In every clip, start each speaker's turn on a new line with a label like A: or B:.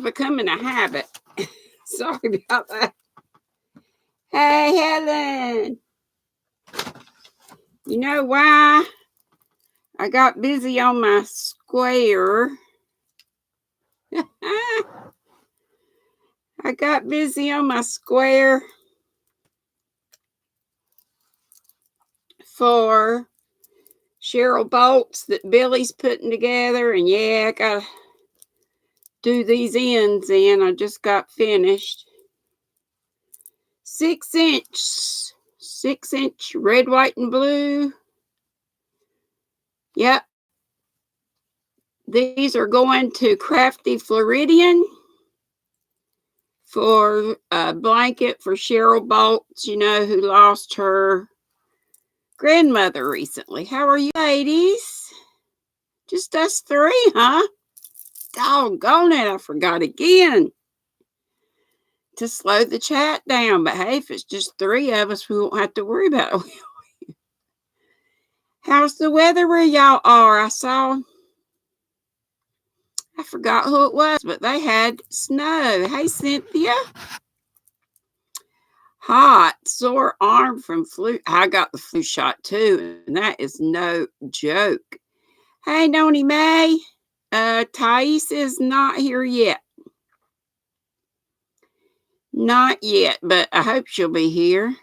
A: becoming a habit. Sorry about that. Hey, Helen. You know why I got busy on my square? I got busy on my square for Cheryl bolts that Billy's putting together. And yeah, I got to do these ends in. I just got finished. 6-inch red, white, and blue. Yep. These are going to Crafty Floridian for a blanket for Cheryl Bolts, you know, who lost her grandmother recently. How are you, ladies? Just us three, huh? Doggone it, I forgot again to slow the chat down. But hey, if it's just three of us, we won't have to worry about it. How's the weather where y'all are? I forgot who it was, but they had snow. Hey, Cynthia. Hot, sore arm from flu. I got the flu shot too, and that is no joke. Hey, Noni May. Thais is not here yet. Not yet, but I hope she'll be here.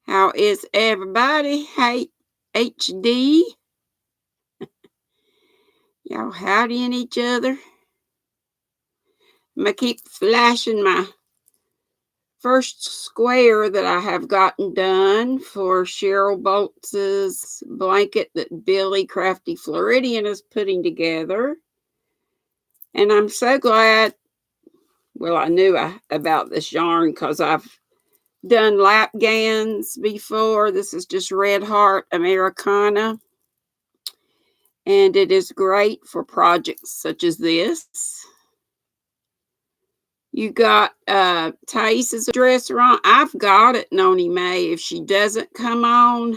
A: How is everybody? Hey, HD. Y'all howdying each other. I'm going to keep flashing my first square that I have gotten done for Cheryl Bolts' blanket that Billy Crafty Floridian is putting together. And I'm so glad, well, I knew about this yarn because I've done lap gowns before. This is just Red Heart Americana. And it is great for projects such as this. You got Thais's address wrong. I've got it, Noni May. If she doesn't come on,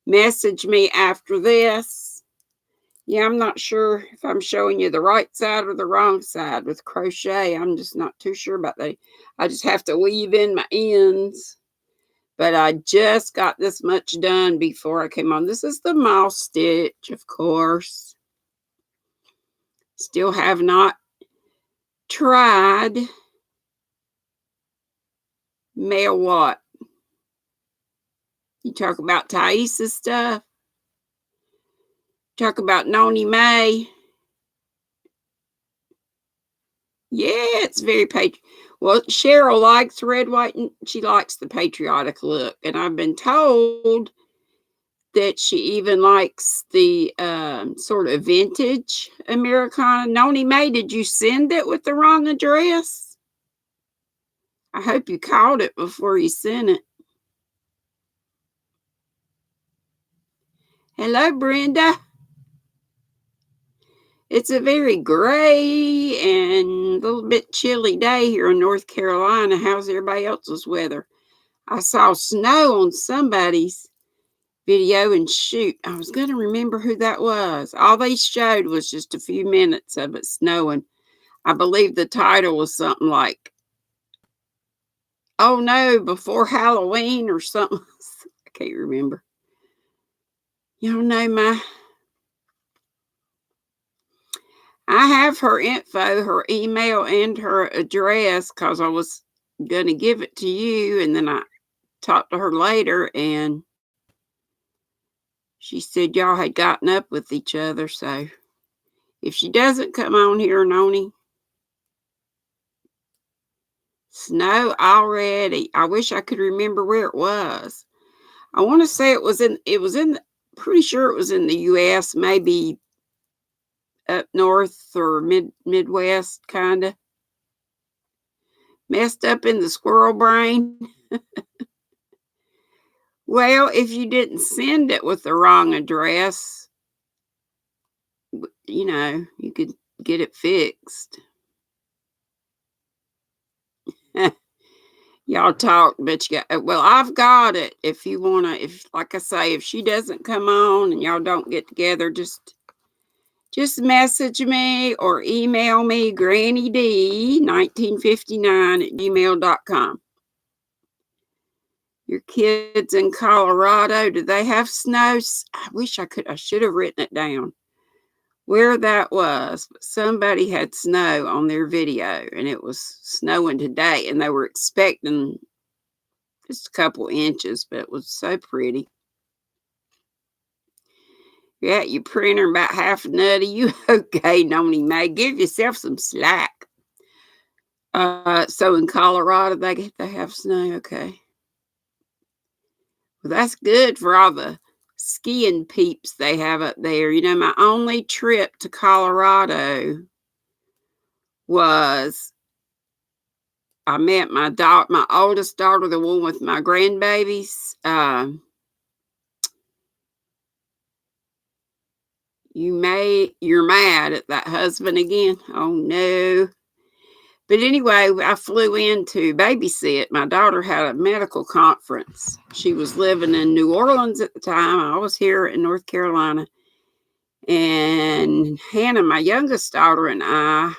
A: message me after this. Yeah, I'm not sure if I'm showing you the right side or the wrong side with crochet. I'm just not too sure about that. I just have to weave in my ends. But I just got this much done before I came on. This is the mouse stitch, of course. Still have not tried mail what? You talk about Thais's stuff. Talk about Noni May. Yeah, it's very well, Cheryl likes red, white, and she likes the patriotic look. And I've been told that she even likes the sort of vintage Americana. Noni May, did you send it with the wrong address? I hope you caught it before you sent it. Hello, Brenda. It's a very gray and a little bit chilly day here in North Carolina. How's everybody else's weather? I saw snow on somebody's video, and shoot, I was going to remember who that was. All they showed was just a few minutes of it snowing. I believe the title was something like, oh no, before Halloween or something. I can't remember. Y'all know I have her info, her email, and her address because I was going to give it to you. And then I talked to her later and she said y'all had gotten up with each other. So if she doesn't come on here, Noni, snow already. I wish I could remember where it was. I want to say it was in, pretty sure it was in the U.S., maybe up north or Midwest, kind of. Messed up in the squirrel brain. Well, if you didn't send it with the wrong address, you know, you could get it fixed. Y'all talk, but you got, well, I've got it. If you want to, if, like I say, if she doesn't come on and y'all don't get together, just just message me or email me, GrannyDee1959 @gmail.com. Your kids in Colorado, do they have snow? I should have written it down where that was. But somebody had snow on their video, and it was snowing today, and they were expecting just a couple inches, but it was so pretty. Yeah, your printer about half nutty. You okay, Noni May? Give yourself some slack. So in Colorado, they have snow. Okay, well that's good for all the skiing peeps they have up there. You know, my only trip to Colorado was I met my oldest daughter, the one with my grandbabies. You're mad at that husband again. Oh no. But anyway, I flew in to babysit. My daughter had a medical conference. She was living in New Orleans at the time. I was here in North Carolina. And Hannah, my youngest daughter, and I,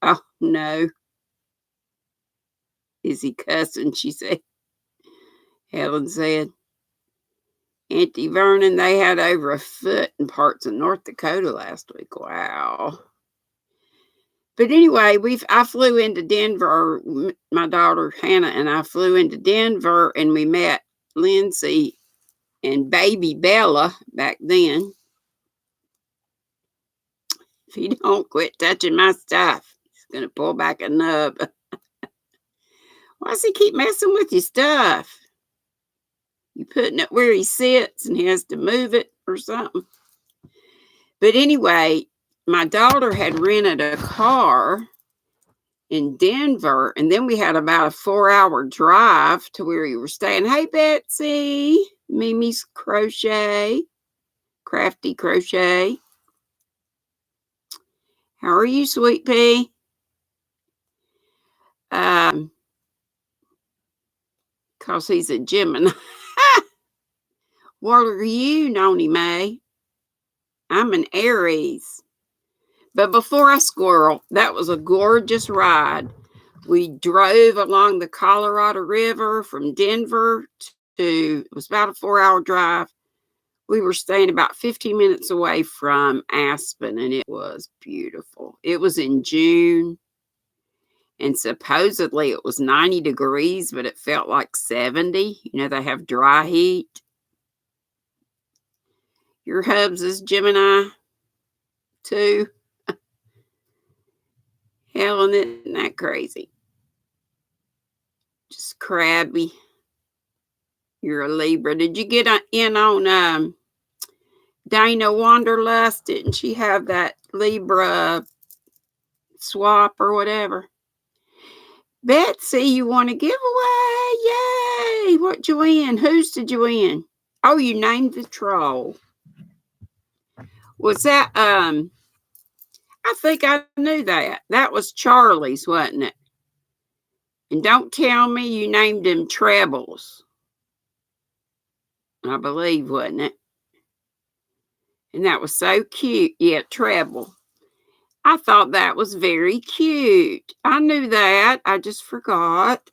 A: oh no, is he cussing? She said. Helen said. Auntie Vernon, they had over a foot in parts of North Dakota last week. Wow. But anyway, I flew into Denver. My daughter Hannah and I flew into Denver, and we met Lindsay and baby Bella back then. If he don't quit touching my stuff, he's gonna pull back a nub. Why does he keep messing with your stuff? You putting it where he sits and he has to move it or something. But anyway, my daughter had rented a car in Denver, and then we had about a 4-hour drive to where we were staying. Hey, Betsy, Mimi's Crafty Crochet. How are you, sweet pea? Cause he's a Gemini. What are you, Noni May? I'm an Aries. But before I squirrel, that was a gorgeous ride. We drove along the Colorado River from Denver it was about a 4-hour drive. We were staying about 15 minutes away from Aspen, and it was beautiful. It was in June, and supposedly it was 90 degrees, but it felt like 70. You know, they have dry heat. Your hubs is Gemini, too. Helen, isn't that crazy? Just crabby. You're a Libra. Did you get in on Dana Wanderlust? Didn't she have that Libra swap or whatever? Betsy, you want a giveaway? Yay! What'd you win? Whose did you win? Oh, you named the troll. Was that I think I knew that. That was Charlie's, wasn't it? And don't tell me you named him Trebles. I believe, wasn't it? And that was so cute. Yeah, Treble. I thought that was very cute. I knew that. I just forgot.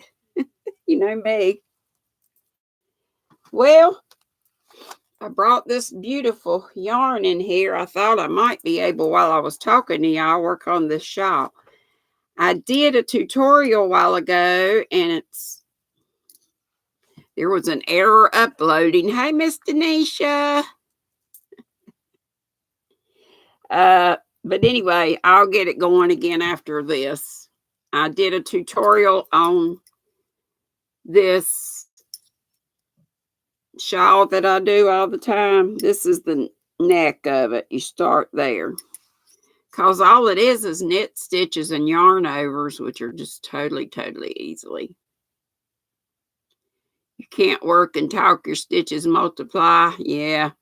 A: You know me. Well, I brought this beautiful yarn in here. I thought I might be able, while I was talking to y'all, work on this shawl. I did a tutorial a while ago, and there was an error uploading. Hey, Miss Denisha. But anyway, I'll get it going again after this. I did a tutorial on this shawl that I do all the time. This is the neck of it. You start there. Because all it is knit stitches and yarn overs, which are just totally easily. You can't work and talk, your stitches multiply. Yeah.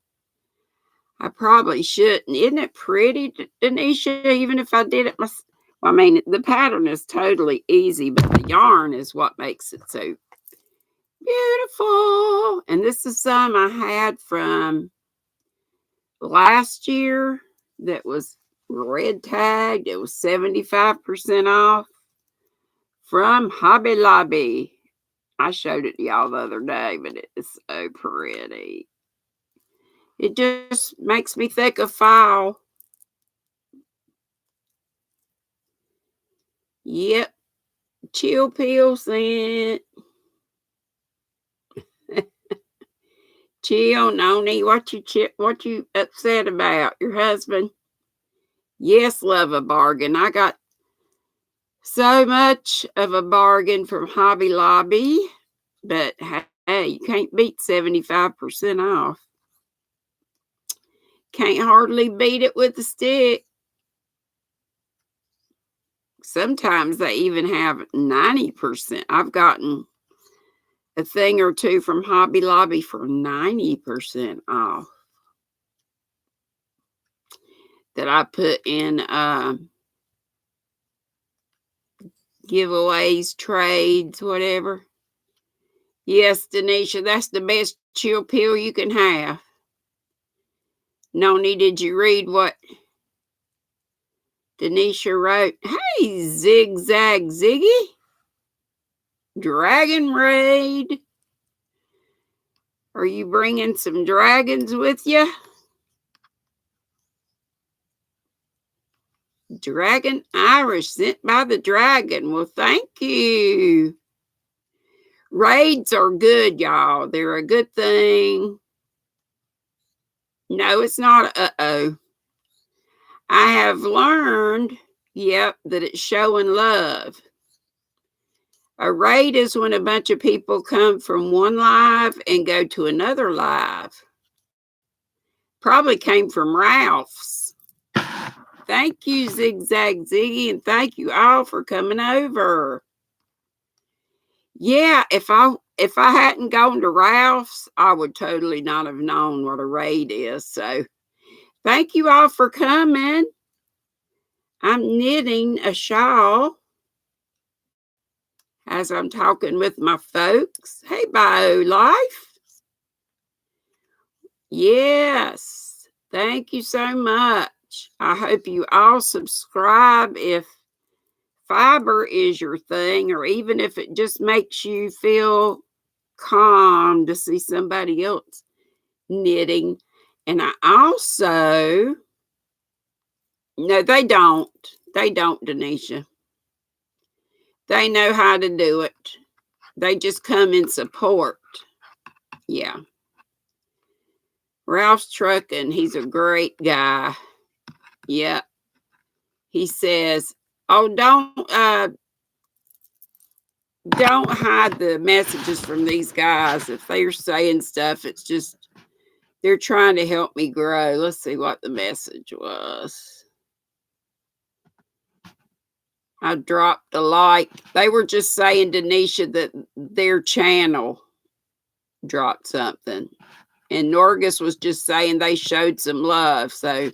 A: I probably shouldn't. Isn't it pretty, Denisha? Even if I did it myself. Well, I mean, the pattern is totally easy, but the yarn is what makes it so beautiful. And this is some I had from last year that was red tagged. It was 75% off from Hobby Lobby. I showed it to y'all the other day, but it's so pretty. It just makes me think of fall. Yep. Chill pill scent. Chill, Noni. What you upset about? Your husband? Yes, love a bargain. I got so much of a bargain from Hobby Lobby, but hey, you can't beat 75% off. Can't hardly beat it with a stick. Sometimes they even have 90%. I've gotten a thing or two from Hobby Lobby for 90% off that I put in giveaways, trades, whatever. Yes, Denisha, that's the best chill pill you can have. Noni, did you read what Denisha wrote? Hey, Zigzag Ziggy. Dragon Raid. Are you bringing some dragons with you? Dragon Irish sent by the dragon. Well, thank you. Raids are good, y'all. They're a good thing. No, it's not uh-oh. I have learned, that it's showing love. A raid is when a bunch of people come from one live and go to another live. Probably came from Ralph's. Thank you, Zigzag Ziggy, and thank you all for coming over. Yeah, if I hadn't gone to Ralph's, I would totally not have known what a raid is. So thank you all for coming. I'm knitting a shawl as I'm talking with my folks. Hey, Bio Life. Yes, thank you so much. I hope you all subscribe if fiber is your thing, or even if it just makes you feel calm to see somebody else knitting. And I also, no, they don't, Denisha. They know how to do it. They just come in support. Yeah. Ralph's Trucking, he's a great guy. Yeah. He says, oh, don't hide the messages from these guys. If they're saying stuff, it's just they're trying to help me grow. Let's see what the message was. I dropped a like. They were just saying, Denisha, that their channel dropped something. And Norgus was just saying they showed some love. So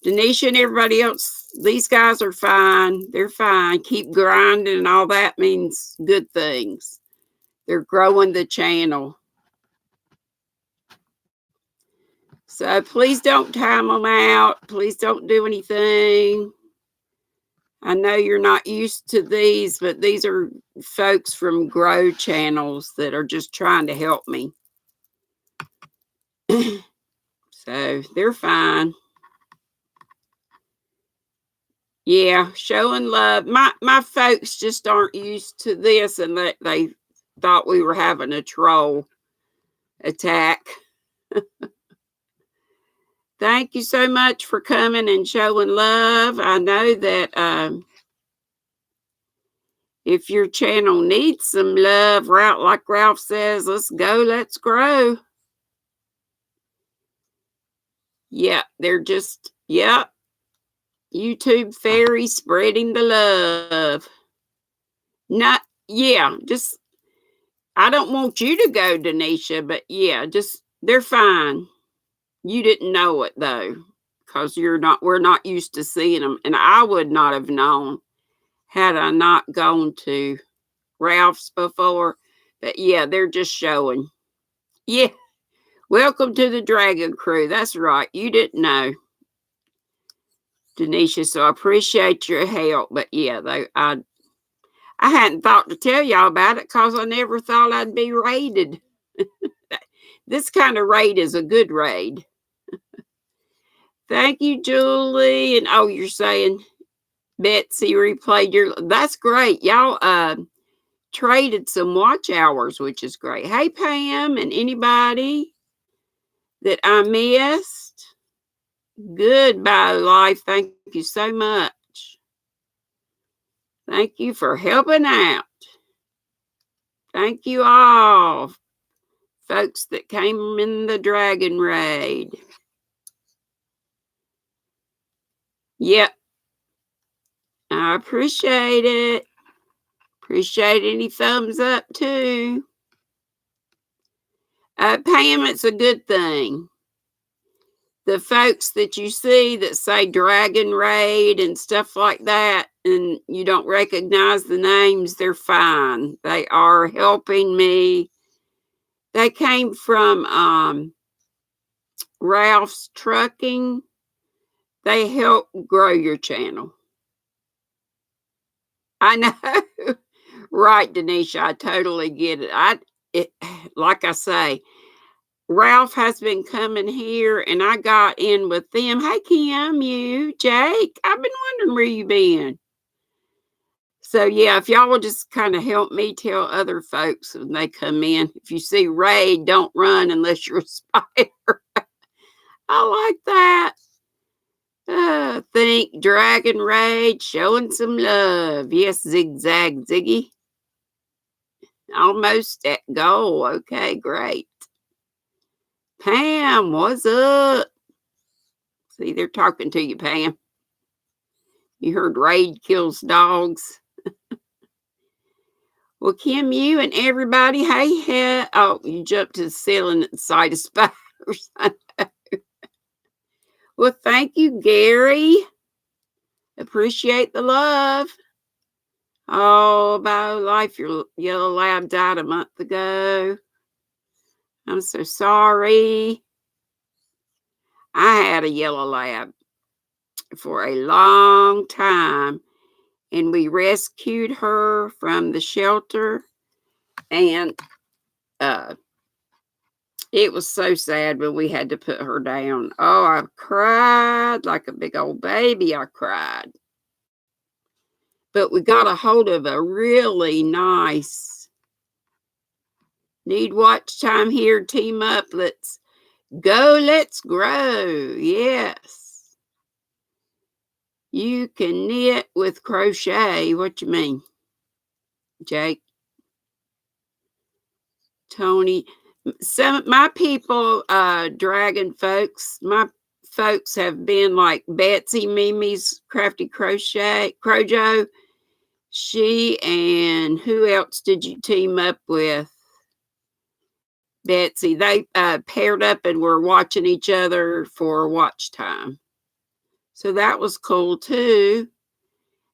A: Denisha and everybody else, these guys are fine. They're fine. Keep grinding, and all that means good things. They're growing the channel. So please don't time them out. Please don't do anything. I know you're not used to these, but these are folks from Grow channels that are just trying to help me. So they're fine. Yeah, showing love. My folks just aren't used to this, and they thought we were having a troll attack. Thank you so much for coming and showing love. I know that if your channel needs some love, like Ralph says, let's go, let's grow. Yeah, they're just, YouTube fairy spreading the love. Not, just, I don't want you to go, Denisha, but just, they're fine. You didn't know it though, because we're not used to seeing them. And I would not have known had I not gone to Ralph's before. But they're just showing. Yeah. Welcome to the Dragon Crew. That's right. You didn't know. Denisha, so I appreciate your help. But yeah, I hadn't thought to tell y'all about it because I never thought I'd be raided. This kind of raid is a good raid. Thank you, Julie. And oh, you're saying Betsy replayed your. That's great. Y'all traded some watch hours, which is great. Hey, Pam, and anybody that I missed. Goodbye, life. Thank you so much. Thank you for helping out. Thank you all, folks that came in the Dragon Raid. Yep. I appreciate it. Appreciate any thumbs up too. Pam, it's a good thing. The folks that you see that say Dragon Raid and stuff like that, and you don't recognize the names, they're fine. They are helping me. They came from Ralph's Trucking. They help grow your channel. I know. Right, Denisha, I totally get it. Like I say, Ralph has been coming here and I got in with them. Hey, Kim, Jake, I've been wondering where you been. So, yeah, if y'all will just kind of help me tell other folks when they come in, if you see Raid, don't run unless you're a spider. I like that. Think Dragon Raid showing some love. Yes, Zigzag Ziggy. Almost at goal. Okay, great. Pam, what's up? See, they're talking to you, Pam. You heard Raid kills dogs. Well, Kim, you and everybody, hey, oh, you jumped to the ceiling at the sight of spiders. Well, thank you, Gary. Appreciate the love. Oh, about life, your yellow lab died a month ago. I'm so sorry. I had a yellow lab for a long time, and we rescued her from the shelter, and it was so sad when we had to put her down. Oh, I cried like a big old baby. I cried. But we got a hold of a really nice, need watch time here, team up, let's go, let's grow. Yes. You can knit with crochet. What you mean, Jake? Tony. Some my people, dragon folks, my folks have been like Betsy, Mimi's Crafty Crojo. She and who else did you team up with? Betsy. They paired up and were watching each other for watch time. So that was cool too.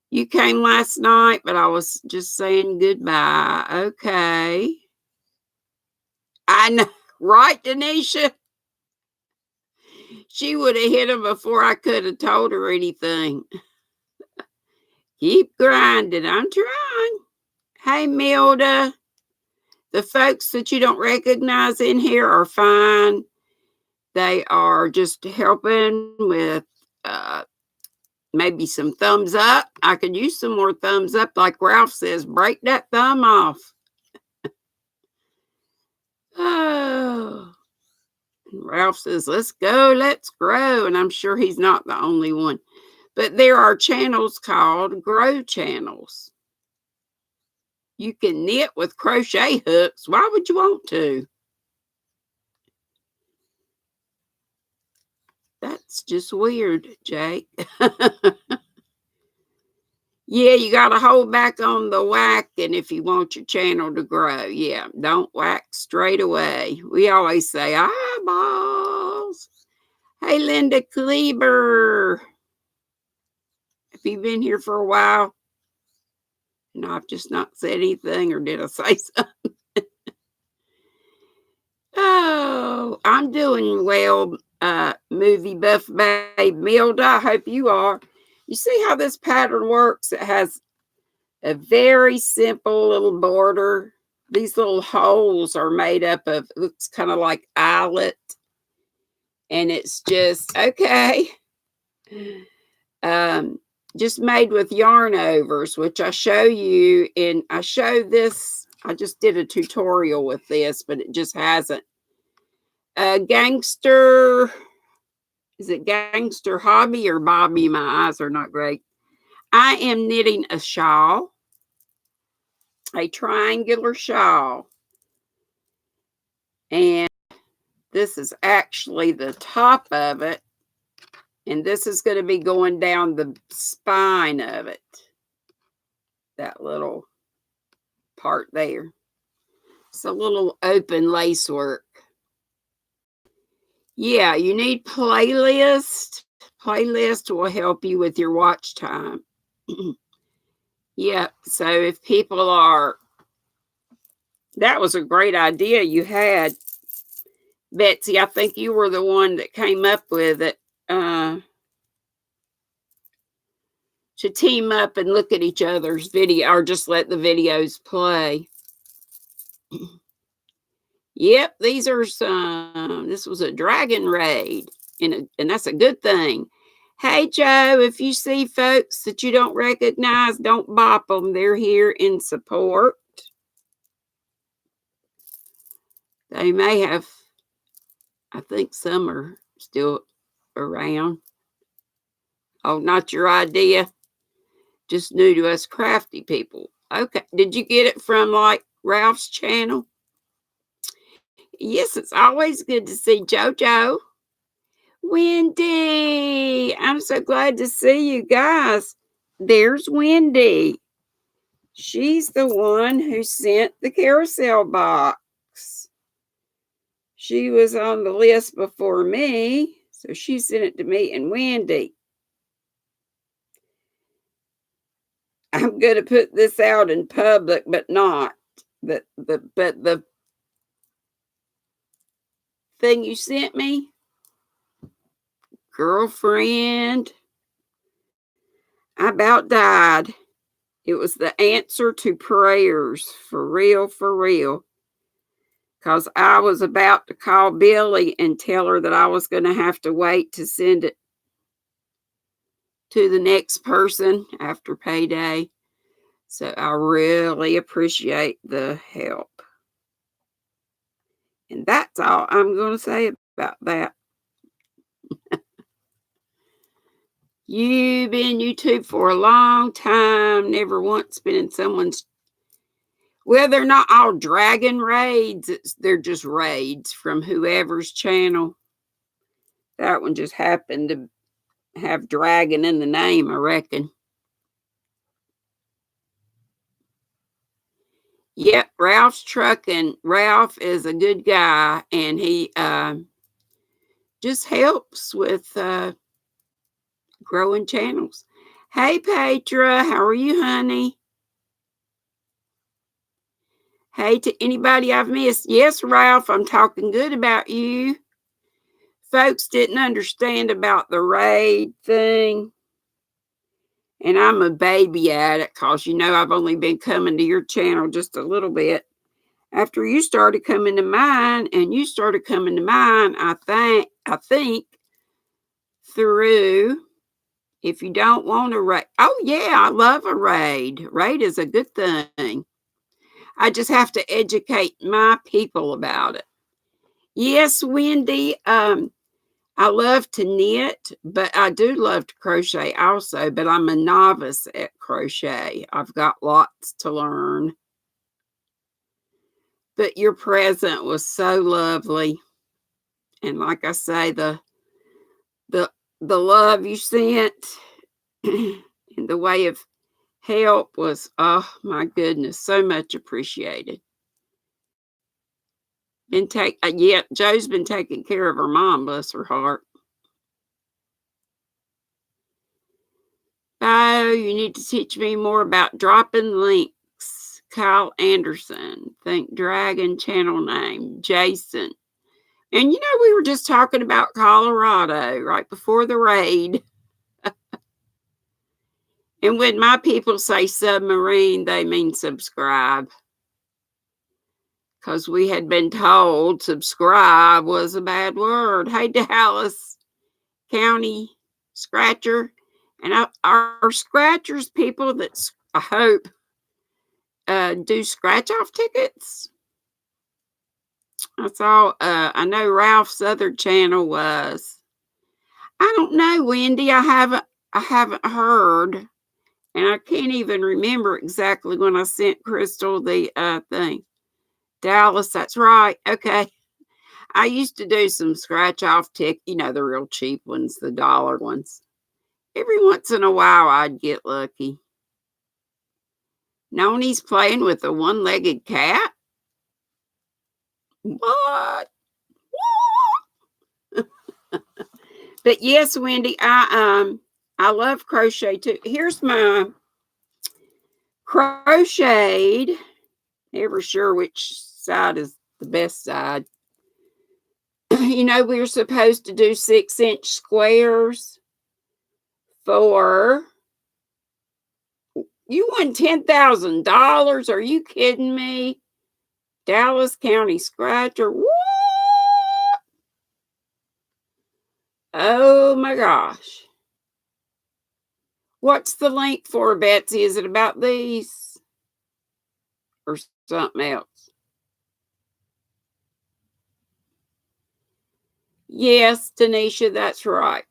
A: You came last night, but I was just saying goodbye. Okay. I know, right, Denisha? She would have hit him before I could have told her anything. Keep grinding. I'm trying. Hey, Milda. The folks that you don't recognize in here are fine. They are just helping with maybe some thumbs up. I could use some more thumbs up. Like Ralph says, break that thumb off. Oh. Ralph says, let's go, let's grow. And I'm sure he's not the only one. But there are channels called grow channels. You can knit with crochet hooks. Why would you want to? That's just weird, Jake. Yeah, you got to hold back on the whacking if you want your channel to grow. Yeah, don't whack straight away. We always say eyeballs. Hey, Linda Kleber. Have you been here for a while? No, I've just not said anything, or did I say something? Oh, I'm doing well, movie buff babe Milda. I hope you are. You see how this pattern works? It has a very simple little border. These little holes are made up of, looks kind of like eyelet. And it's just, okay. Just made with yarn overs, which I show you. And I show this, I just did a tutorial with this, but it just hasn't. Gangster, is it Gangster Hobby or Bobby? My eyes are not great. I am knitting a shawl, a triangular shawl. And this is actually the top of it. And this is going to be going down the spine of it. That little part there. It's a little open lace work. Yeah, you need playlist. Playlist will help you with your watch time. Yeah, so if people are, that was a great idea you had, Betsy. I think you were the one that came up with it. To team up and look at each other's video, or just let the videos play. Yep, these are some, this was a dragon raid, and that's a good thing. Hey, Joe, if you see folks that you don't recognize, don't bop them. They're here in support. They may have, I think some are still around. Oh, not your idea. Just new to us crafty people. Okay, did you get it from like Ralph's channel? Yes, it's always good to see JoJo. Wendy, I'm so glad to see you guys. There's Wendy. She's the one who sent the carousel box. She was on the list before me, so she sent it to me and Wendy. I'm going to put this out in public, but not. But the thing you sent me, girlfriend, I about died. It was the answer to prayers, for real, for real. Because I was about to call Billy and tell her that I was going to have to wait to send it to the next person after payday. So I really appreciate the help. And that's all I'm going to say about that. You've been YouTube for a long time, never once been in someone's. Well, they're not all dragon raids. They're just raids from whoever's channel. That one just happened to have dragon in the name, I reckon. Yep, Ralph's trucking. Ralph is a good guy, and he just helps with growing channels. Hey, Petra, how are you, honey? Hey, to anybody I've missed. Yes, Ralph, I'm talking good about you. Folks didn't understand about the raid thing. And I'm a baby at it because, you know, I've only been coming to your channel just a little bit. After you started coming to mine, and you started coming to mine, I think through, if you don't want a raid. Oh, yeah, I love a raid. Raid is a good thing. I just have to educate my people about it. Yes, Wendy, I love to knit, but I do love to crochet also, but I'm a novice at crochet. I've got lots to learn. But your present was so lovely. And like I say, the love you sent in the way of help was, oh my goodness, so much appreciated. Yeah, Joe's been taking care of her mom, bless her heart. Oh, you need to teach me more about dropping links. Kyle Anderson, think Dragon channel name, Jason. And you know, we were just talking about Colorado right before the raid. And when my people say submarine, they mean subscribe. Because we had been told subscribe was a bad word. Hey, Dallas County Scratcher. And our scratchers people that I hope do scratch off tickets. That's all. I know Ralph's other channel was. I don't know, Wendy. I haven't heard. And I can't even remember exactly when I sent Crystal the thing. Dallas, that's right. Okay. I used to do some scratch off the real cheap ones, the dollar ones. Every once in a while, I'd get lucky. Noni's playing with a one legged cat? What? But yes, Wendy, I love crochet too. Here's my crocheted. Never sure which side is the best side. We're supposed to do 6-inch squares for you won $10,000. Are you kidding me? Dallas County Scratcher. What? Oh my gosh. What's the link for, Betsy? Is it about these or something else? Yes, Tanisha, that's right.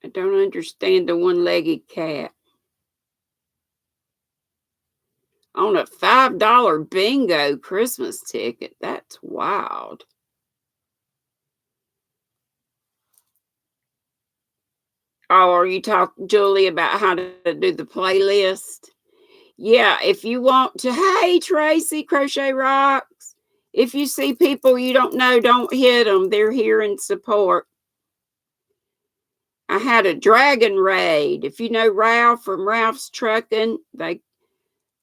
A: I don't understand the one-legged cat. On a $5 bingo Christmas ticket. That's wild. Oh, are you talking, Julie, about how to do the playlist? Yeah, if you want to, hey, Tracy, Crochet Rocks. If you see people you don't know, don't hit them. They're here in support. I had a dragon raid. If you know Ralph from Ralph's Trucking, they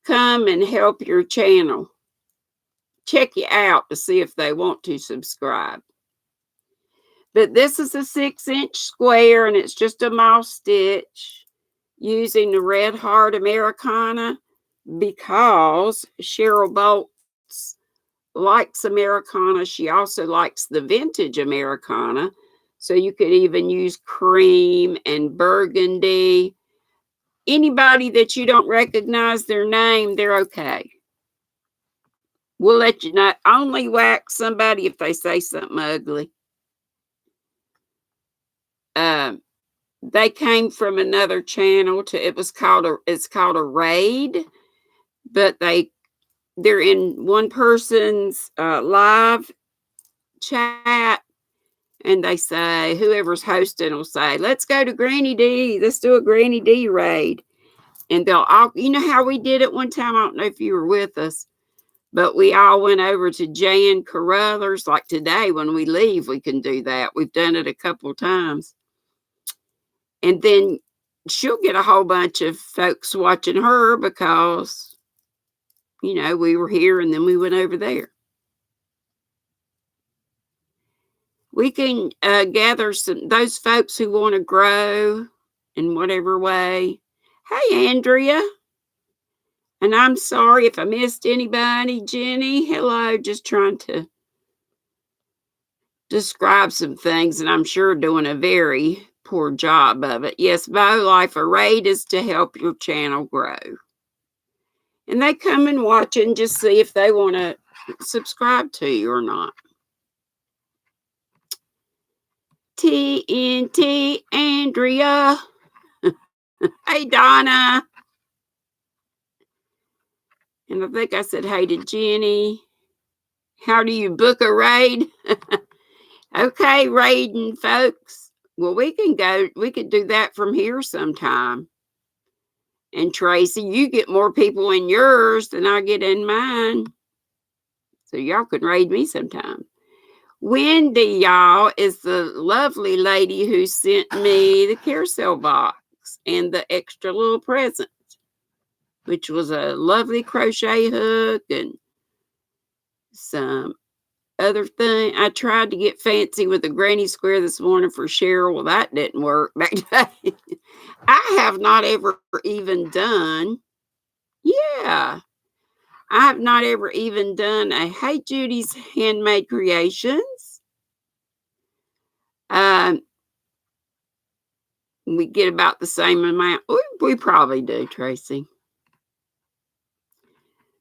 A: come and help your channel. Check you out to see if they want to subscribe. But this is a 6-inch square, and it's just a moss stitch using the Red Heart Americana because Cheryl Bolts likes Americana. She also likes the vintage Americana. So you could even use cream and burgundy. Anybody that you don't recognize their name, they're okay. We'll let you know. Only whack somebody if they say something ugly. They came from another channel it's called a raid, but they're in one person's live chat, and they say, whoever's hosting will say, let's go to GrannyDee. Let's do a GrannyDee raid. And they'll all, how we did it one time. I don't know if you were with us, but we all went over to Jan Carruthers. Like today, when we leave, we can do that. We've done it a couple times. And then she'll get a whole bunch of folks watching her because, we were here and then we went over there. We can gather those folks who want to grow in whatever way. Hey, Andrea. And I'm sorry if I missed anybody. Jenny, hello. Just trying to describe some things, and I'm sure doing a very poor job of it. Yes, Bow Life, a raid is to help your channel grow. And they come and watch and just see if they want to subscribe to you or not. TNT Andrea. Hey, Donna. And I think I said hey to Jenny. How do you book a raid? Okay, raiding folks. Well, we could do that from here sometime. And Tracy, you get more people in yours than I get in mine. So y'all can raid me sometime. Wendy, y'all, is the lovely lady who sent me the carousel box and the extra little present, which was a lovely crochet hook and some other thing, I tried to get fancy with a granny square this morning for Cheryl. Well, that didn't work. I have not ever even done, yeah, I have not ever even done a Hey Judy's Handmade Creations. Um, we get about the same amount. We probably do, Tracy.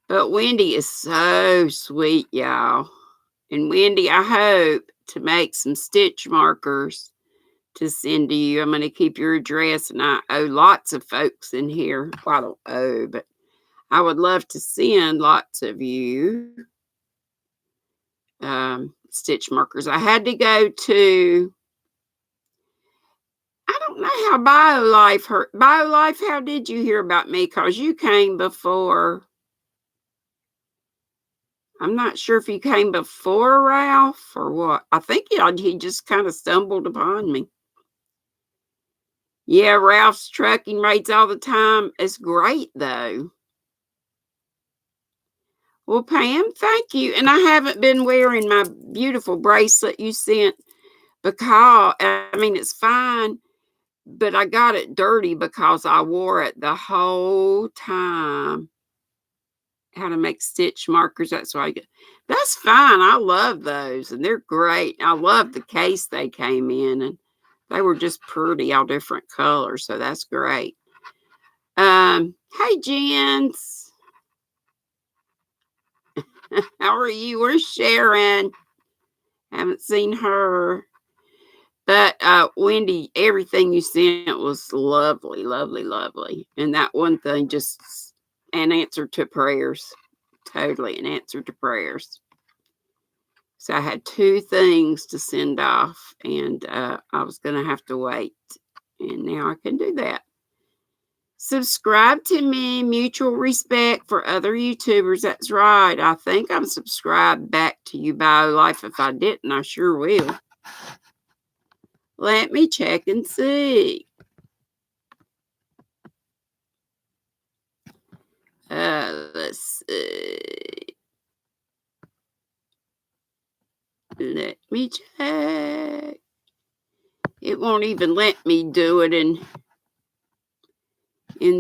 A: But Wendy is so sweet, y'all. And Wendy, I hope to make some stitch markers to send to you. I'm going to keep your address, and I owe lots of folks in here. Well, I don't owe, but I would love to send lots of you stitch markers. I had to go to, I don't know how BioLife hurt. BioLife, how did you hear about me? Because you came before. I'm not sure if you came before Ralph or what. I think he just kind of stumbled upon me. Yeah, Ralph's trucking rates all the time. It's great, though. Well, Pam, thank you. And I haven't been wearing my beautiful bracelet you sent because, I mean, it's fine, but I got it dirty because I wore it the whole time. How to make stitch markers. That's why I get. That's fine. I love those, and they're great. I love the case they came in, and they were just pretty, all different colors. So that's great. Hey, Jens. How are you? Where's Sharon? Haven't seen her. But Wendy, everything you sent was lovely, lovely, lovely. And that one thing, just an answer to prayers. Totally an answer to prayers. So I had 2 things to send off, and I was going to have to wait. And now I can do that. Subscribe to me, mutual respect for other YouTubers. That's right. I think I'm subscribed back to you, BioLife. If I didn't, I sure will. Let me check and see. Let's see. Let me check. It won't even let me do it in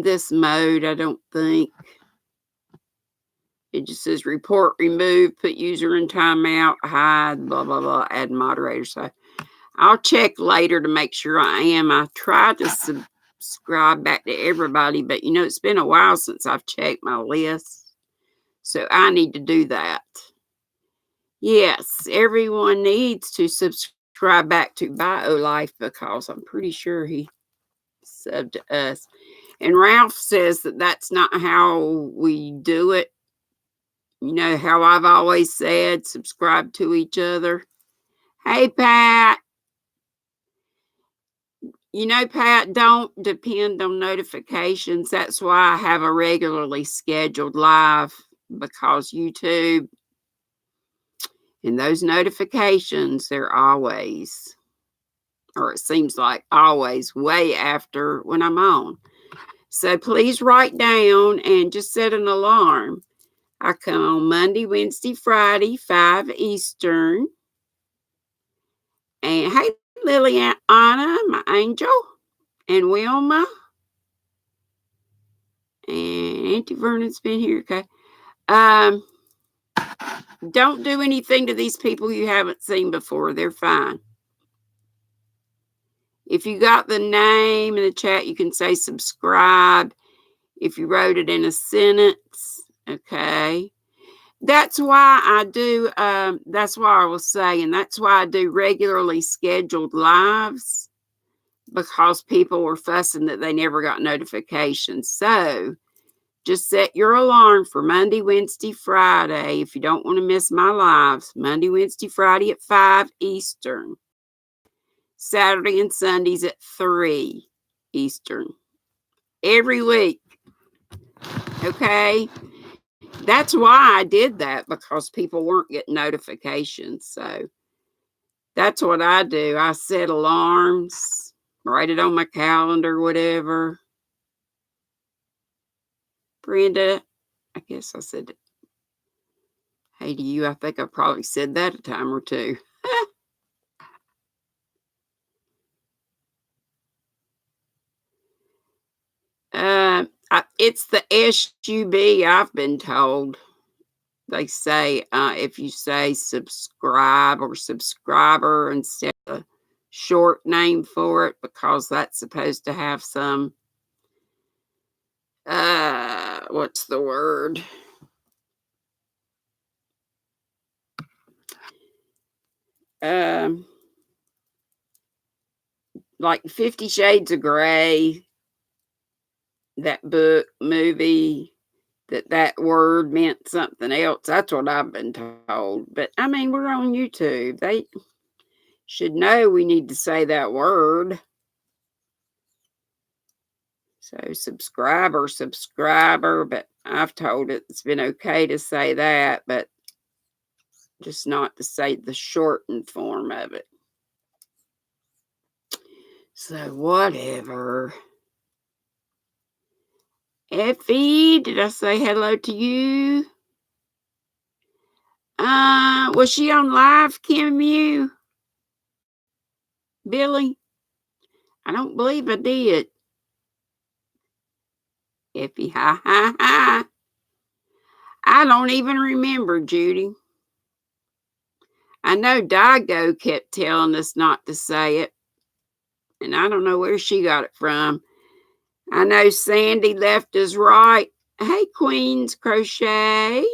A: this mode, I don't think. It just says report removed, put user in timeout, hide, blah, blah, blah, add moderator. So I'll check later to make sure I am. I tried to subscribe back to everybody, but you know, it's been a while since I've checked my list. So I need to do that. Yes, everyone needs to subscribe back to BioLife because I'm pretty sure he subbed to us. And Ralph says that that's not how we do it. You know how I've always said, subscribe to each other. Hey, Pat. You know, Pat, don't depend on notifications. That's why I have a regularly scheduled live, because YouTube and those notifications, they're always, or it seems like always, way after when I'm on. So please write down and just set an alarm. I come on Monday, Wednesday, Friday, 5 Eastern. And hey, Liliana, my angel, and Wilma. And Auntie Vernon's been here. Okay. Don't do anything to these people you haven't seen before. They're fine. If you got the name in the chat, you can say subscribe. If you wrote it in a sentence, okay. That's why I do, that's why I was saying, that's why I do regularly scheduled lives, because people were fussing that they never got notifications. So just set your alarm for Monday, Wednesday, Friday. If you don't want to miss my lives, Monday, Wednesday, Friday at 5 Eastern. Saturday and Sundays at 3 Eastern. Every week. Okay? That's why I did that, because people weren't getting notifications. So that's what I do. I set alarms, write it on my calendar, whatever. Brenda, I guess I said it. Hey to you, I think I probably said that a time or two. It's the SUB, I've been told. They say if you say subscribe or subscriber instead of a short name for it, because that's supposed to have some, what's the word? Um, like 50 Shades of Grey, that book, movie, that word meant something else. That's what I've been told. But I mean, we're on YouTube. They should know we need to say that word. So subscriber, but I've told it it's been okay to say that, but just not to say the shortened form of it. So whatever. Effie, did I say hello to you? Was she on live, Kim Mew? Billy? I don't believe I did. Effie, ha ha ha. I don't even remember, Judy. I know Digo kept telling us not to say it, and I don't know where she got it from. I know Sandy left us right. Hey, Queens Crochet,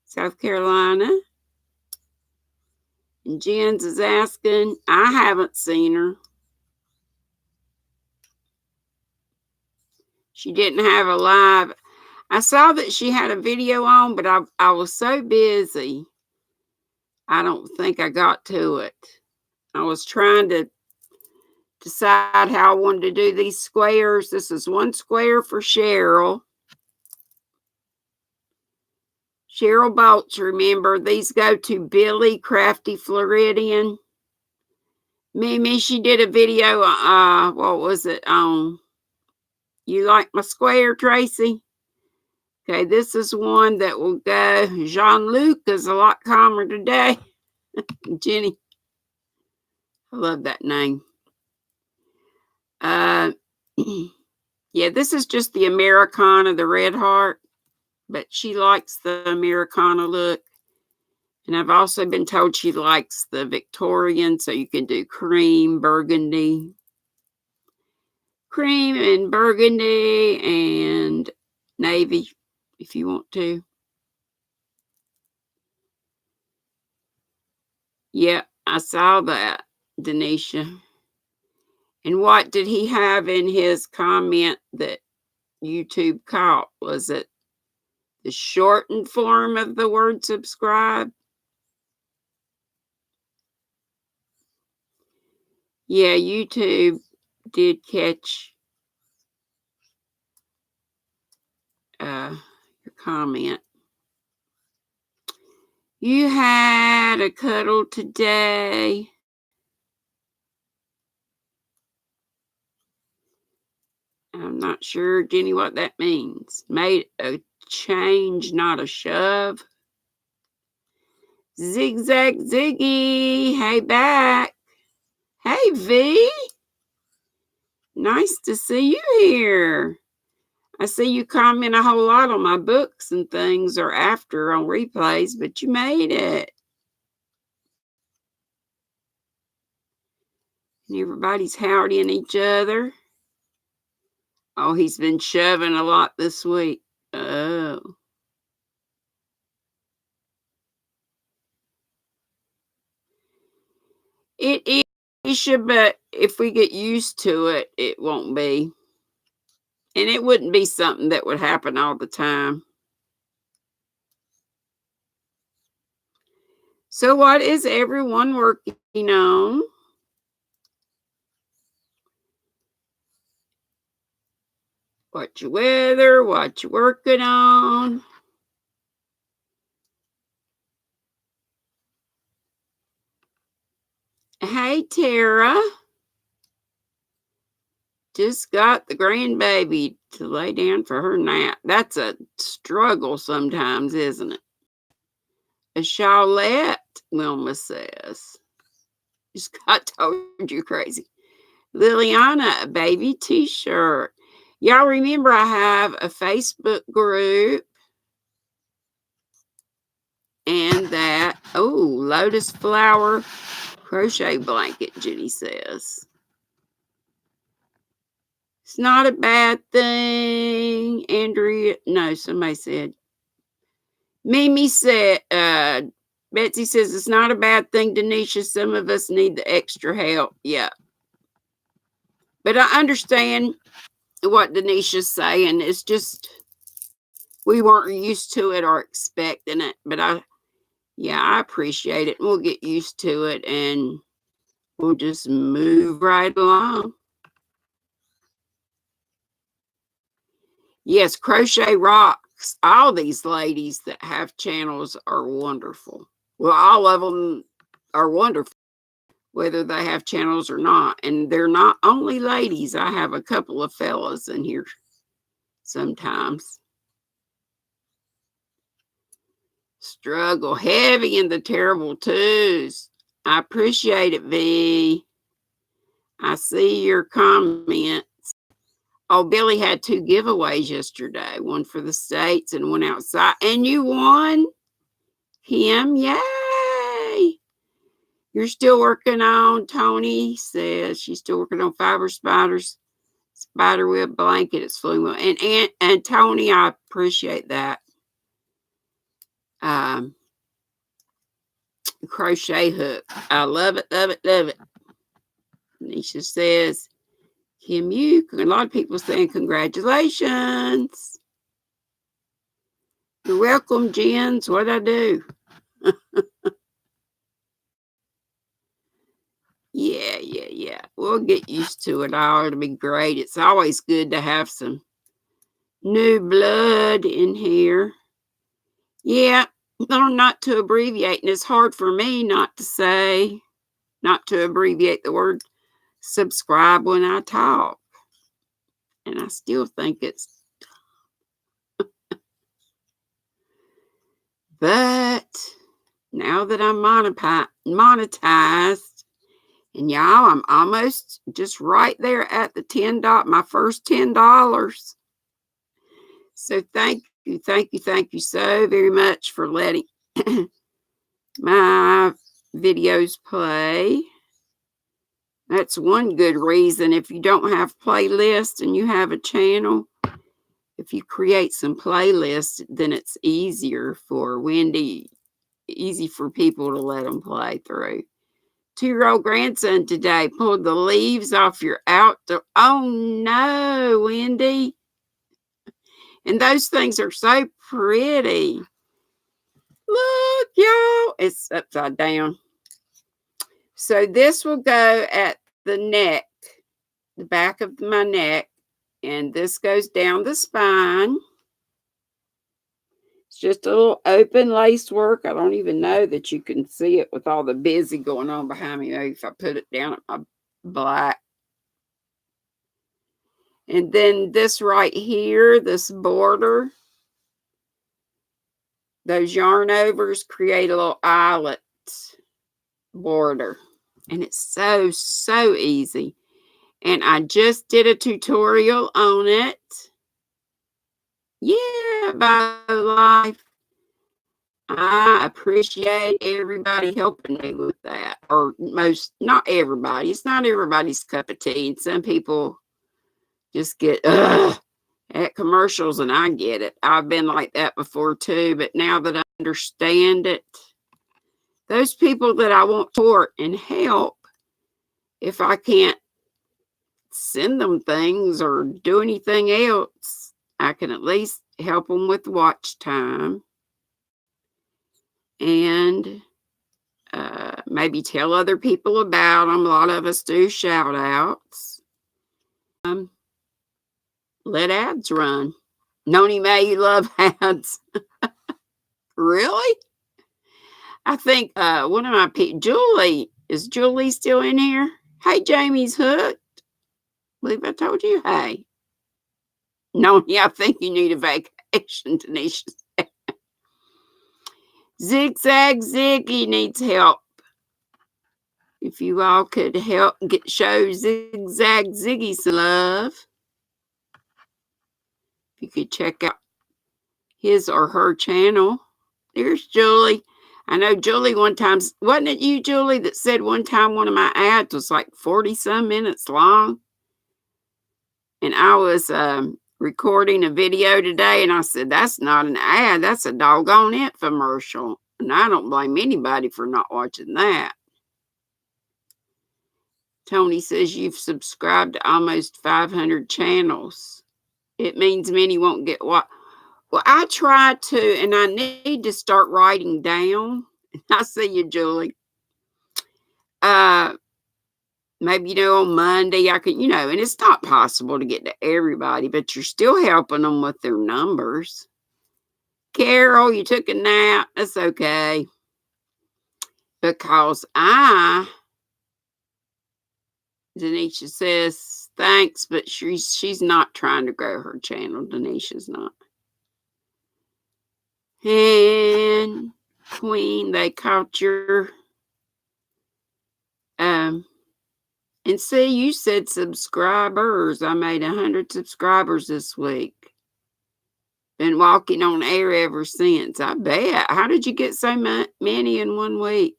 A: South Carolina. And Jens is asking, I haven't seen her. She didn't have a live. I saw that she had a video on, but I was so busy. I don't think I got to it. I was trying to decide how I wanted to do these squares. This is one square for Cheryl. Cheryl Bolts, remember, these go to Billy Crafty Floridian. Mimi, she did a video, what was it on? You like my square, Tracy? Okay, this is one that will go. Jean-Luc is a lot calmer today. Jenny, I love that name. Yeah, this is just the Americana, the red heart, but she likes the Americana look. And I've also been told she likes the Victorian, so you can do cream, burgundy, cream and burgundy and navy if you want to. Yeah, I saw that, Denisha. And what did he have in his comment that YouTube caught? Was it the shortened form of the word subscribe? Yeah, YouTube did catch your comment. You had a cuddle today. I'm not sure, Jenny, what that means. Made a change, not a shove. Zigzag Ziggy, hey back. Hey V, nice to see you here. I see you comment a whole lot on my books and things or after on replays, but you made it. And everybody's howdying each other. Oh, he's been shoving a lot this week. Oh. It is, but if we get used to it, it won't be. And it wouldn't be something that would happen all the time. So what is everyone working on? What your weather? What you working on? Hey, Tara. Just got the grandbaby to lay down for her nap. That's a struggle sometimes, isn't it? A shawlette, Wilma says. Scott told you crazy. Liliana, a baby t-shirt. Y'all remember I have a Facebook group. And that, oh, lotus flower crochet blanket, Jenny says. It's not a bad thing, Andrea. No, somebody said. Mimi said, Betsy says it's not a bad thing, Denisha. Some of us need the extra help. Yeah. But I understand what Denisha's saying. It's just we weren't used to it or expecting it. But I appreciate it. We'll get used to it and we'll just move right along. Yes, Crochet Rocks. All these ladies that have channels are wonderful. Well, all of them are wonderful, whether they have channels or not. And they're not only ladies. I have a couple of fellas in here sometimes. Struggle heavy in the terrible twos. I appreciate it, V. I see your comments. Oh, Billy had 2 giveaways yesterday. One for the States and one outside. And you won him. Yay. You're still working on, Tony says she's still working on fiber spiders. Spider web blanket. It's flowing well. And Tony, I appreciate that. Crochet hook. I love it, love it, love it. Nisha says, Kim, a lot of people saying congratulations. You're welcome, Jens. What'd I do? Yeah. We'll get used to it all. It'll be great. It's always good to have some new blood in here. Yeah, not to abbreviate. And it's hard for me not to abbreviate the word subscribe when I talk. And I still think it's but now that I'm monetized, and y'all, I'm almost just right there at the my first $10. So thank you so very much for letting my videos play. That's one good reason. If you don't have playlists and you have a channel, if you create some playlists, then it's easier for easy for people to let them play through. 2-year-old grandson today pulled the leaves off your outdoor. Oh no, Wendy. And those things are so pretty. Look, y'all. It's upside down. So this will go at the neck, the back of my neck. And this goes down the spine. It's just a little open lace work. I don't even know that you can see it with all the busy going on behind me. Maybe if I put it down at my black. And then this right here, this border, those yarn overs create a little eyelet border. And it's so easy. And I just did a tutorial on it. Yeah, by life. I appreciate everybody helping me with that. Or not everybody. It's not everybody's cup of tea. And some people just get at commercials, and I get it. I've been like that before too. But now that I understand it, those people that I want to support and help, if I can't send them things or do anything else, I can at least help them with watch time and maybe tell other people about them. A lot of us do shout outs. Let ads run. Noni May, you love ads. Really? I think one of my people, Julie, is Julie still in here? Hey, Jamie's hooked. Believe I told you. Hey. Noni, I think you need a vacation, Tanisha. Zigzag Ziggy needs help. If you all could help show Zigzag Ziggy some love, if you could check out his or her channel. There's Julie. I know Julie one time, wasn't it you, Julie, that said one time one of my ads was like 40-some minutes long? And I was recording a video today, and I said, that's not an ad, that's a doggone infomercial. And I don't blame anybody for not watching that. Tony says you've subscribed to almost 500 channels. It means many won't get what. Well, I try to, and I need to start writing down. I see you, Julie. Maybe, on Monday I can, and it's not possible to get to everybody, but you're still helping them with their numbers. Carol, you took a nap. That's okay. Because Denisha says, thanks, but she's not trying to grow her channel. Denisha's not. And Queen, they caught your and see, you said subscribers. I made 100 subscribers this week. Been walking on air ever since. I bet. How did you get so many in 1 week?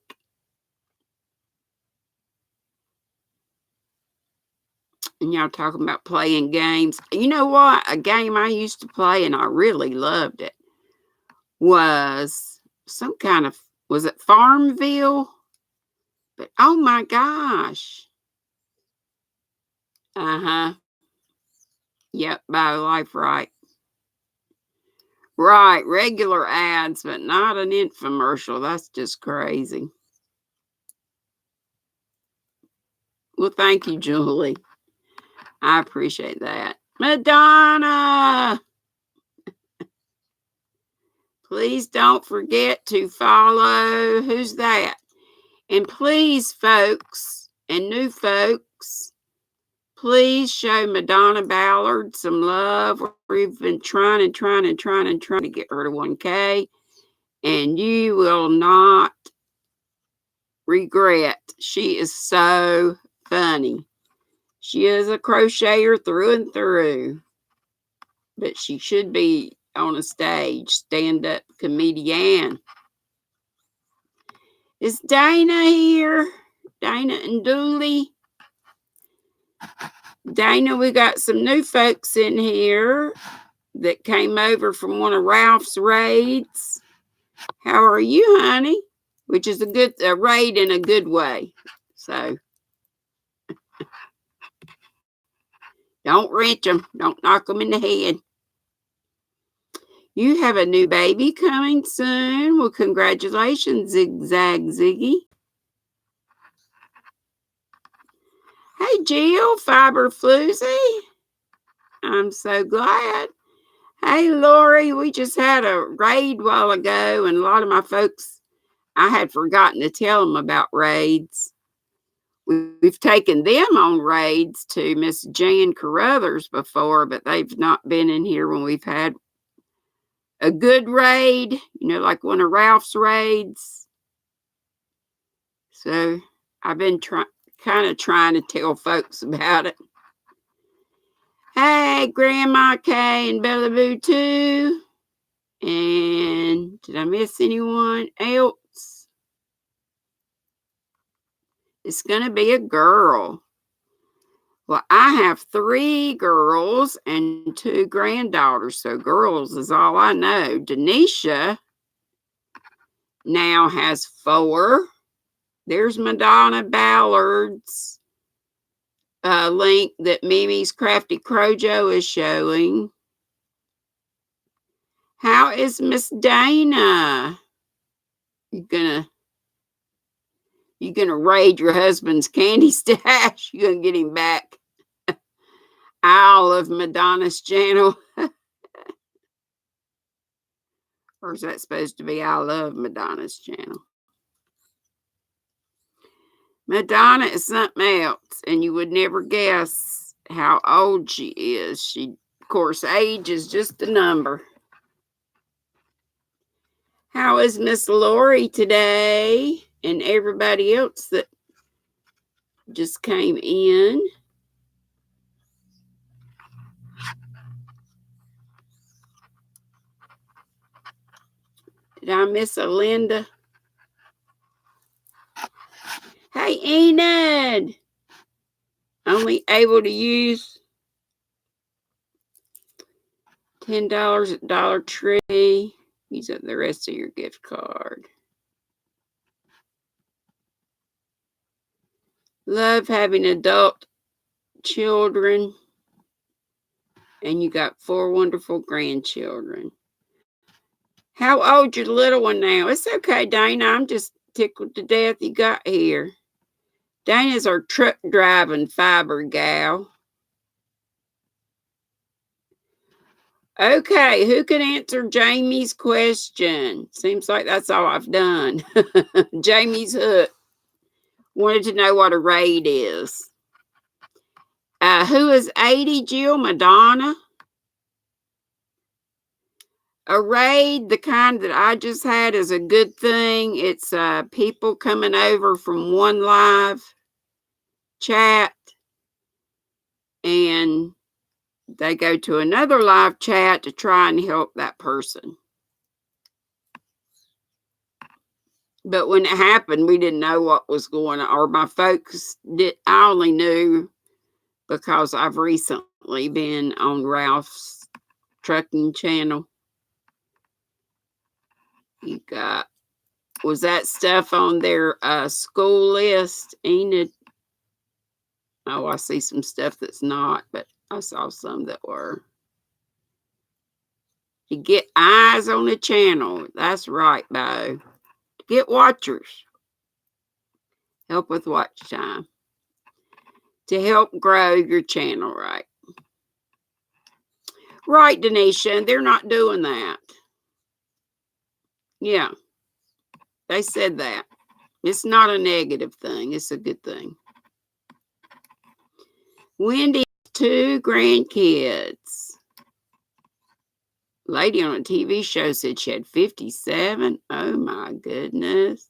A: And y'all talking about playing games. You know what? A game I used to play and I really loved it was some kind of, was it Farmville? But oh my gosh. Yep, BioLife, right. Right, regular ads, but not an infomercial. That's just crazy. Well, thank you, Julie. I appreciate that. Madonna! Please don't forget to follow. Who's that? And please, folks, and new folks, please show Madonna Ballard some love. We've been trying to get her to 1K. And you will not regret. She is so funny. She is a crocheter through and through. But she should be on a stage, stand-up comedian. Is Dana here? Dana and Dooley? Dana, we got some new folks in here that came over from one of Ralph's raids. How are you, honey? Which is a raid in a good way. So don't wrench them. Don't knock them in the head. You have a new baby coming soon. Well, congratulations, Zigzag Ziggy. Hey, Jill, Fiber Floozy. I'm so glad. Hey, Lori, we just had a raid a while ago, and a lot of my folks, I had forgotten to tell them about raids. We've taken them on raids to Miss Jan Carruthers before, but they've not been in here when we've had a good raid, like one of Ralph's raids. So I've been kind of trying to tell folks about it. Hey, Grandma Kay and Bella Boo too. And did I miss anyone else? It's going to be a girl. Well, I have 3 girls and 2 granddaughters, so girls is all I know. Denisha now has 4. There's Madonna Ballard's link that Mimi's Crafty Crojo is showing. How is Miss Dana? You gonna raid your husband's candy stash? You gonna get him back? I love Madonna's channel. Or is that supposed to be I love Madonna's channel? Madonna is something else, and you would never guess how old she is. Of course, age is just a number. How is Miss Lori today? And everybody else that just came in. Did I miss a Linda? Hey, Enid! Only able to use $10 at Dollar Tree. Use up the rest of your gift card. Love having adult children. And you got 4 wonderful grandchildren. How old your little one now? It's okay, Dana. I'm just tickled to death you got here. Dana's our truck driving fiber gal. Okay, who can answer Jamie's question? Seems like that's all I've done. Jamie's hook. Wanted to know what a raid is. Who is 80? Jill Madonna? A raid, the kind that I just had, is a good thing. It's people coming over from one live chat and they go to another live chat to try and help that person. But when it happened, we didn't know what was going on, or my folks did. I only knew because I've recently been on Ralph's trucking channel. You got, was that stuff on their school list, Enid? Oh, I see some stuff that's not, but I saw some that were. You get eyes on the channel. That's right, Bo. Get watchers. Help with watch time. To help grow your channel, right? Right, Denisha. They're not doing that. Yeah. They said that. It's not a negative thing. It's a good thing. Wendy has 2 grandkids. Lady on a TV show said she had 57. Oh my goodness.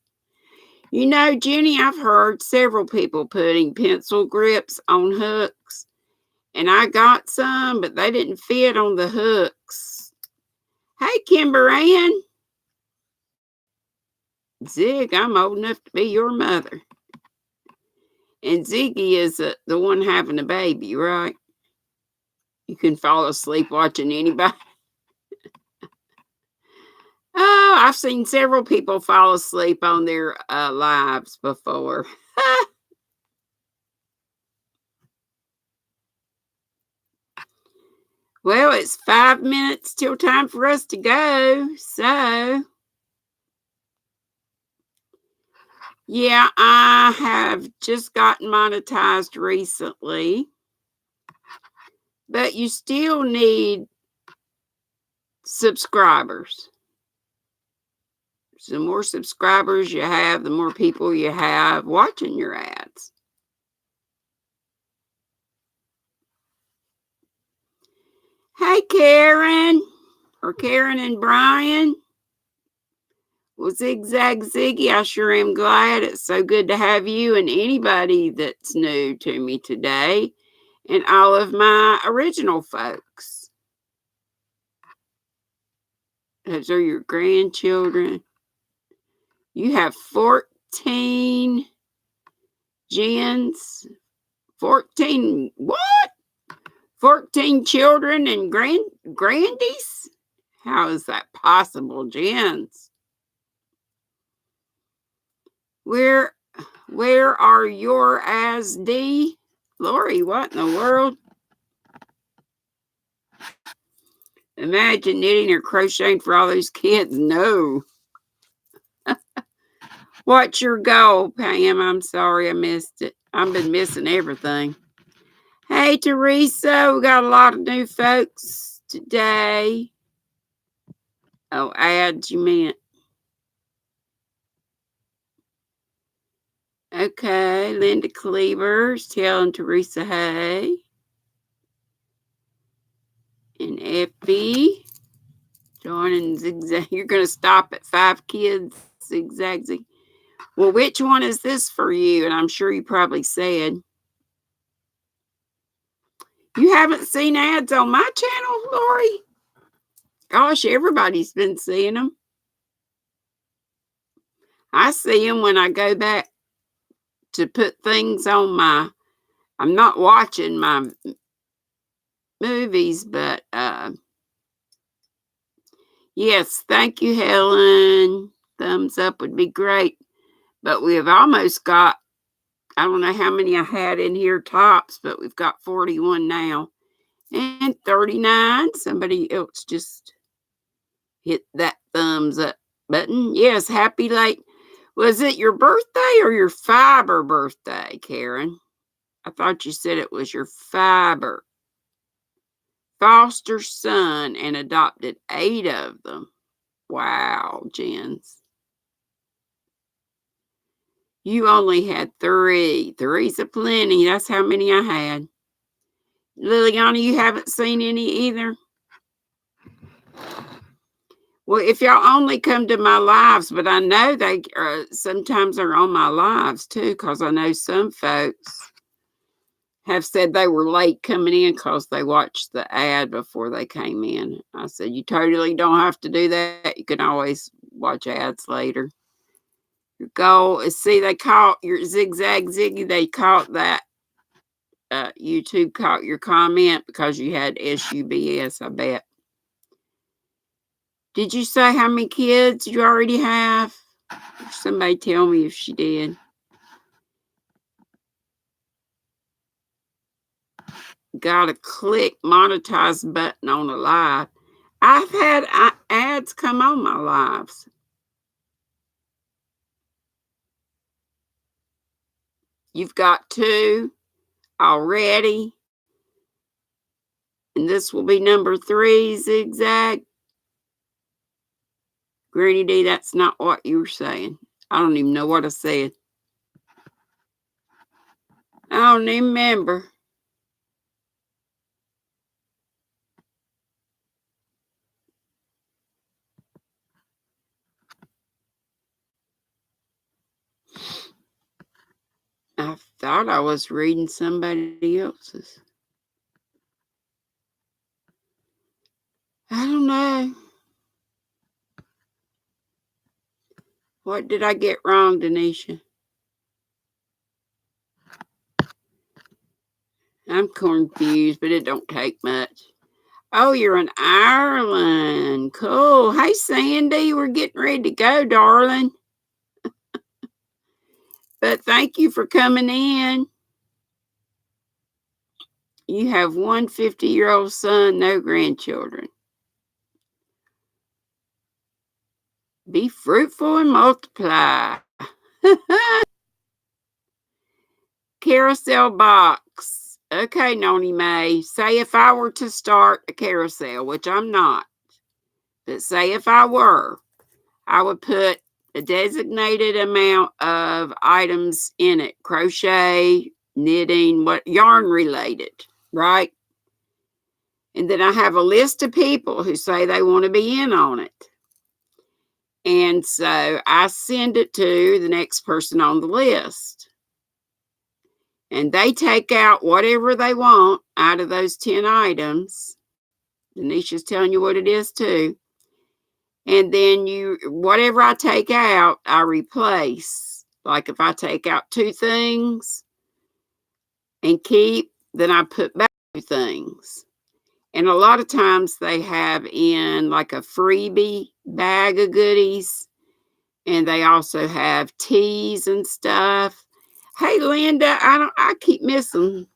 A: You know, Jenny, I've heard several people putting pencil grips on hooks. And I got some, but they didn't fit on the hooks. Hey, Kimber Ann. Zig, I'm old enough to be your mother. And Ziggy is the one having a baby, right? You can fall asleep watching anybody. Oh, I've seen several people fall asleep on their lives before. Well, it's 5 minutes till time for us to go. So, yeah, I have just gotten monetized recently. But you still need subscribers. The more subscribers you have, the more people you have watching your ads. Hey, Karen, or Karen and Brian. Well, Zigzag Ziggy, I sure am glad. It's so good to have you and anybody that's new to me today, and all of my original folks. Those are your grandchildren. You have 14 gens. 14 what? 14 children and grandies? How is that possible, gens? Where are your as D? Lori, what in the world? Imagine knitting or crocheting for all those kids. No. What's your goal, Pam? I'm sorry I missed it. I've been missing everything. Hey, Teresa, we got a lot of new folks today. Oh, ads, you meant. Okay, Linda Cleaver's telling Teresa hey. And Effie. Joining zigzag. You're going to stop at 5 kids zigzagsy. Well, which one is this for you? And I'm sure you probably said. You haven't seen ads on my channel, Lori? Gosh, everybody's been seeing them. I see them when I go back to put things on my, I'm not watching my movies, but yes, thank you, Helen. Thumbs up would be great. But we have almost got, I don't know how many I had in here tops, but we've got 41 now. And 39. Somebody else just hit that thumbs up button. Yes, happy late. Was it your birthday or your fiber birthday, Karen? I thought you said it was your fiber. Foster son and adopted 8 of them. Wow, Jens. You only had 3. 3's a plenty. That's how many I had. Liliana, you haven't seen any either? Well, if y'all only come to my lives, but I know they sometimes are on my lives too, because I know some folks have said they were late coming in because they watched the ad before they came in. I said, you totally don't have to do that. You can always watch ads later. Your goal is, see, they caught your zigzag ziggy. They caught that. YouTube caught your comment because you had SUBS, I bet. Did you say how many kids you already have? Somebody tell me if she did. Got to click monetize button on a live. I've had ads come on my lives. You've got 2 already. And this will be number 3 zigzag. GrannyDee, that's not what you were saying. I don't even know what I said. I don't even remember. I thought I was reading somebody else's. I don't know. What did I get wrong, Denisha? I'm confused, but it don't take much. Oh, you're in Ireland. Cool. Hey, Sandy, we're getting ready to go, darling. But thank you for coming in. You have one 50-year-old son, no grandchildren. Be fruitful and multiply. Carousel box. Okay, Noni May. Say if I were to start a carousel, which I'm not, but say if I were, I would put a designated amount of items in it. Crochet, knitting, what yarn related, right? And then I have a list of people who say they want to be in on it. And so I send it to the next person on the list. And they take out whatever they want out of those 10 items. Denisha's telling you what it is too. And then whatever I take out, I replace. Like if I take out 2 things and keep, then I put back 2 things. And a lot of times they have in like a freebie bag of goodies. And they also have teas and stuff. Hey, Linda, I keep missing.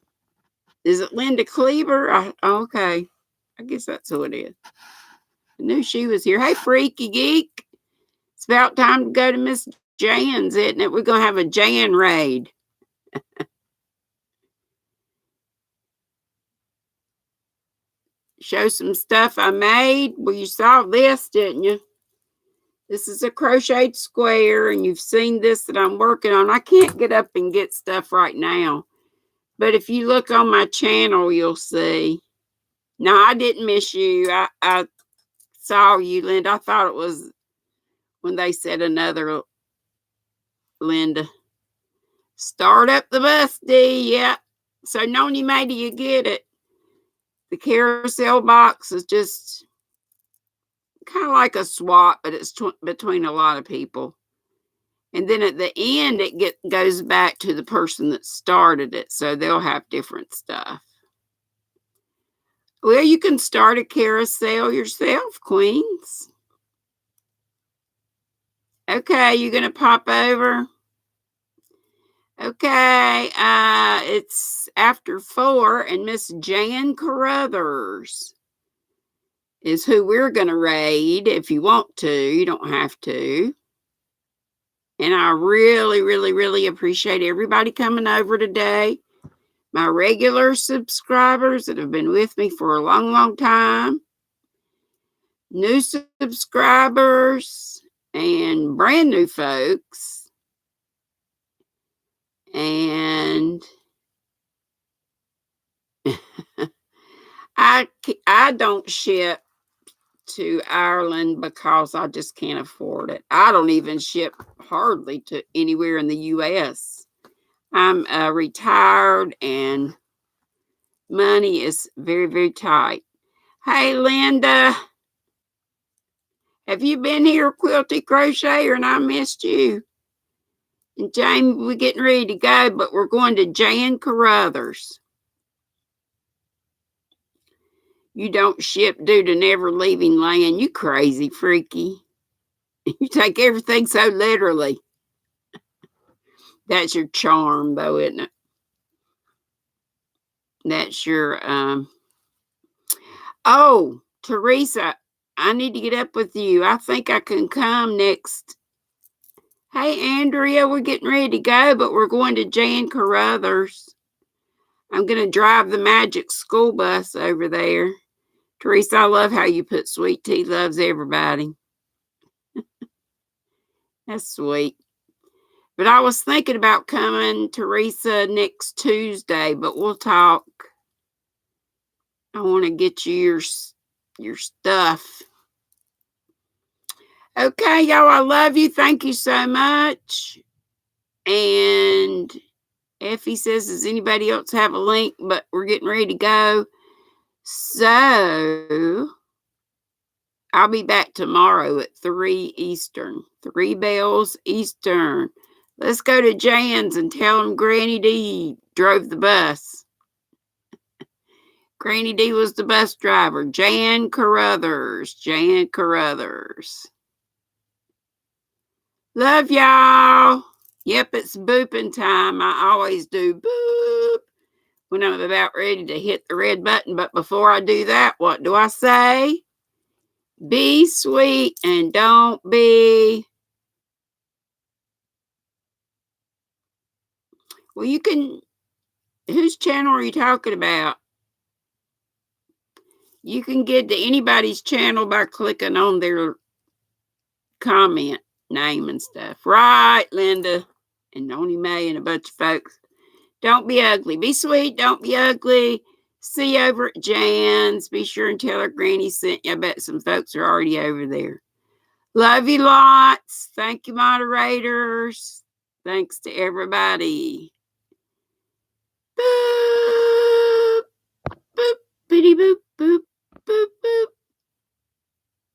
A: Is it Linda Cleaver? Okay. I guess that's who it is. I knew she was here. Hey, Freaky Geek. It's about time to go to Miss Jan's, isn't it? We're going to have a Jan raid. Show some stuff I made. Well, you saw this, didn't you? This is a crocheted square, and you've seen this that I'm working on. I can't get up and get stuff right now. But if you look on my channel, you'll see. No, I didn't miss you. I saw you, Linda. I thought it was when they said another Linda. Start up the bus, Dee. Yep. So, Noni May, do you get it? The carousel box is just kind of like a swap, but it's between a lot of people. And then at the end, it goes back to the person that started it. So they'll have different stuff. Well, you can start a carousel yourself, Queens. Okay, you're going to pop over. Okay, it's after 4, and Miss Jan Carruthers is who we're going to raid if you want to. You don't have to. And I really, really, really appreciate everybody coming over today. My regular subscribers that have been with me for a long, long time. New subscribers and brand new folks. And I don't ship to Ireland because I just can't afford it. I don't even ship hardly to anywhere in the U.S. I'm retired and money is very, very tight. Hey, Linda, have you been here, Quilty Crocheter, and I missed you? And Jamie, we're getting ready to go, but we're going to Jan Carruthers. You don't ship due to never leaving land, you crazy freaky. You take everything so literally. That's your charm, though, isn't it? That's your, oh, Teresa, I need to get up with you. I think I can come next. Hey, Andrea, we're getting ready to go, but we're going to Jan Carruthers. I'm going to drive the magic school bus over there. Teresa, I love how you put Sweet Tea loves everybody. That's sweet. But I was thinking about coming, Teresa, next Tuesday, but we'll talk. I want to get you your stuff. Okay, y'all, I love you. Thank you so much. And Effie says, does anybody else have a link? But we're getting ready to go. So I'll be back tomorrow at 3 Eastern. 3 bells Eastern. Let's go to Jan's and tell them GrannyDee drove the bus. GrannyDee was the bus driver. Jan Carruthers. Jan Carruthers. Love y'all. Yep, it's booping time. I always do boop when I'm about ready to hit the red button. But before I do that, what do I say? Be sweet and don't be. Well, you can. Whose channel are you talking about? You can get to anybody's channel by clicking on their comment name and stuff. Right, Linda and Noni May and a bunch of folks. Don't be ugly. Be sweet. Don't be ugly. See you over at Jan's. Be sure and tell her Granny sent you. I bet some folks are already over there. Love you lots. Thank you, moderators. Thanks to everybody. Boop, boop, bitty boop, boop, boop, boop.